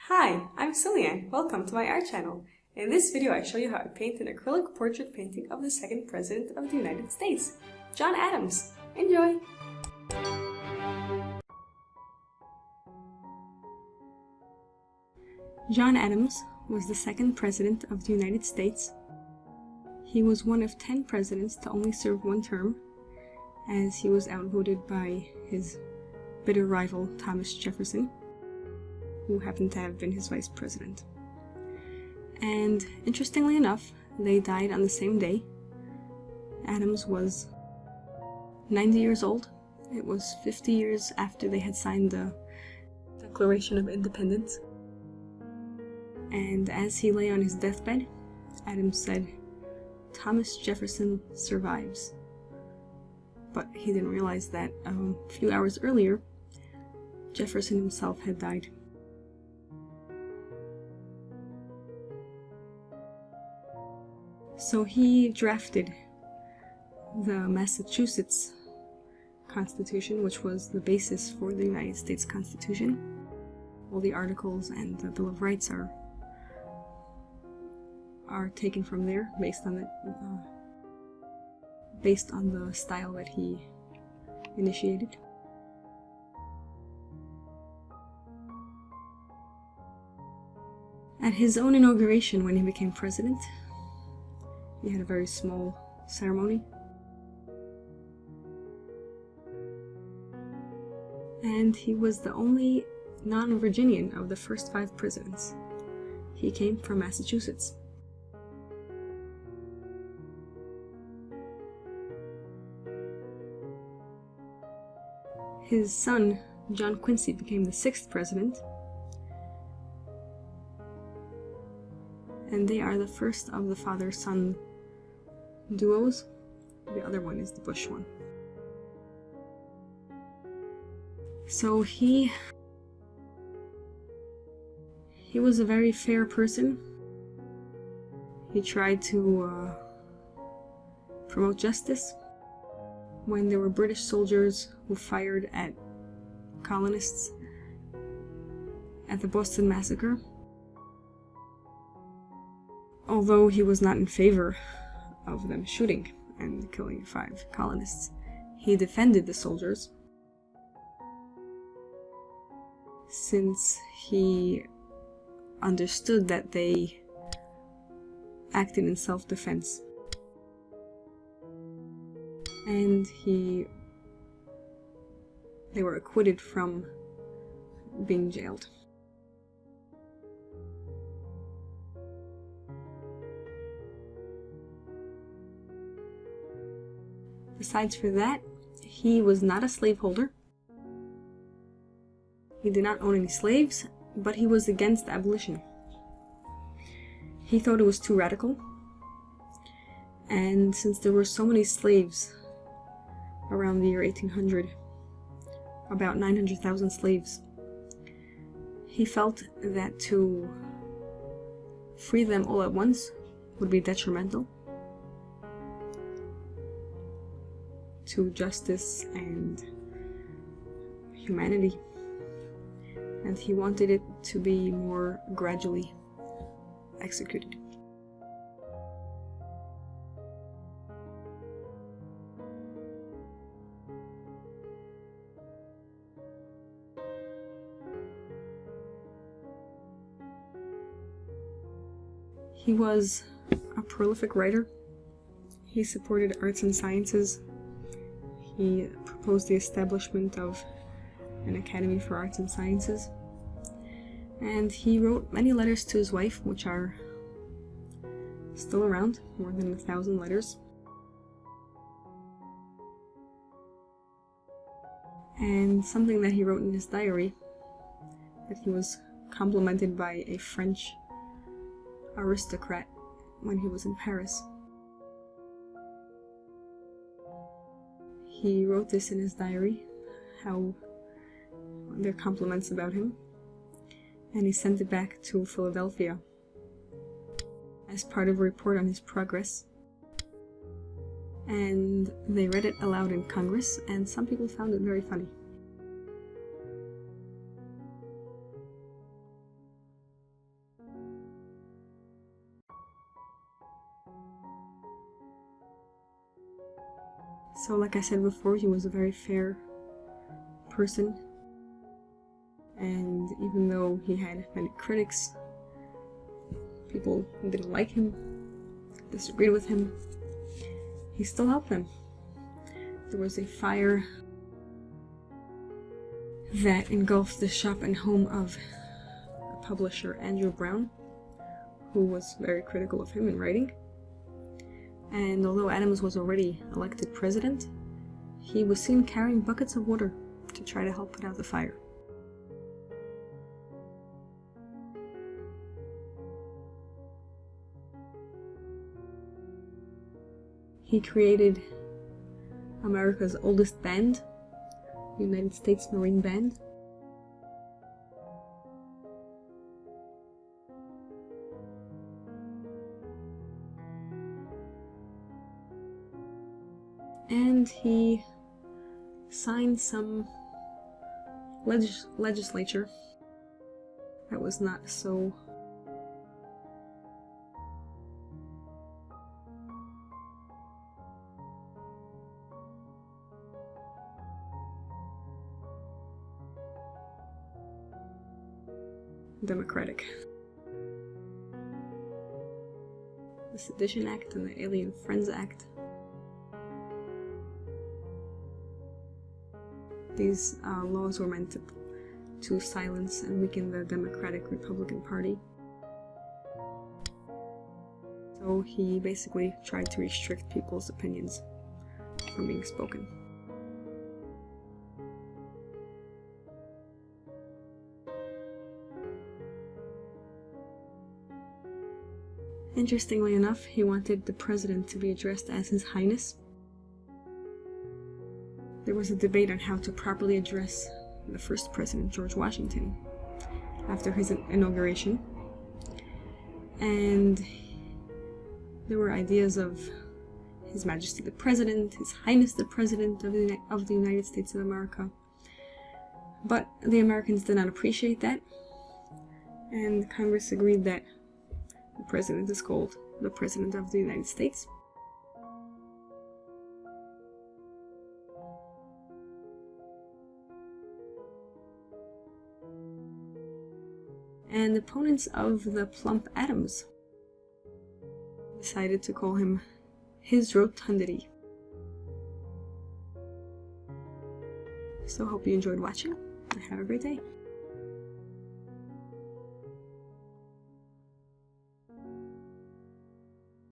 Hi, I'm Ciliann. Welcome to my art channel. In this video I show you how I paint an acrylic portrait painting of the second President of the United States, John Adams. Enjoy! John Adams was the second President of the United States. He was one of 10 presidents to only serve one term, as he was outvoted by his bitter rival Thomas Jefferson, who happened to have been his vice president. And interestingly enough, they died on the same day. Adams was 90 years old. It was 50 years after they had signed the Declaration of Independence. And as he lay on his deathbed, Adams said, "Thomas Jefferson survives." But he didn't realize that a few hours earlier, Jefferson himself had died. So he drafted the Massachusetts Constitution, which was the basis for the United States Constitution. All the articles and the Bill of Rights are taken from there, based on the style that he initiated. At his own inauguration, when he became president, he had a very small ceremony. And he was the only non-Virginian of the first 5 presidents. He came from Massachusetts. His son, John Quincy, became the 6th president. And they are the first of the father-son duos. The other one is the Bush one. So he was a very fair person. He tried to promote justice. When there were British soldiers who fired at colonists at the Boston Massacre, although he was not in favor of them shooting and killing 5 colonists, he defended the soldiers, since he understood that they acted in self-defense. And they were acquitted from being jailed. Besides for that, he was not a slaveholder. He did not own any slaves, but he was against abolition. He thought it was too radical. And since there were so many slaves around the year 1800, about 900,000 slaves, he felt that to free them all at once would be detrimental to justice and humanity, and he wanted it to be more gradually executed. He was a prolific writer. He supported arts and sciences. He proposed the establishment of an Academy for Arts and Sciences. And he wrote many letters to his wife, which are still around, more than 1,000 letters. And something that he wrote in his diary, that he was complimented by a French aristocrat when he was in Paris. He wrote this in his diary, how their compliments about him, and he sent it back to Philadelphia as part of a report on his progress. And they read it aloud in Congress, and some people found it very funny. So like I said before, he was a very fair person, and even though he had many critics, people didn't like him, disagreed with him, he still helped them. There was a fire that engulfed the shop and home of the publisher Andrew Brown, who was very critical of him in writing. And although Adams was already elected president, he was seen carrying buckets of water to try to help put out the fire. He created America's oldest band, the United States Marine Band. And he signed some legislature that was not so democratic. The Sedition Act and the Alien Friends Act. These laws were meant to silence and weaken the Democratic Republican Party. So he basically tried to restrict people's opinions from being spoken. Interestingly enough, he wanted the president to be addressed as His Highness. There was a debate on how to properly address the first president, George Washington, after his inauguration. And there were ideas of His Majesty the President, His Highness the President of the United States of America. But the Americans did not appreciate that, and Congress agreed that the president is called the President of the United States. And opponents of the plump Adams decided to call him His Rotundity. So hope you enjoyed watching, and have a great day.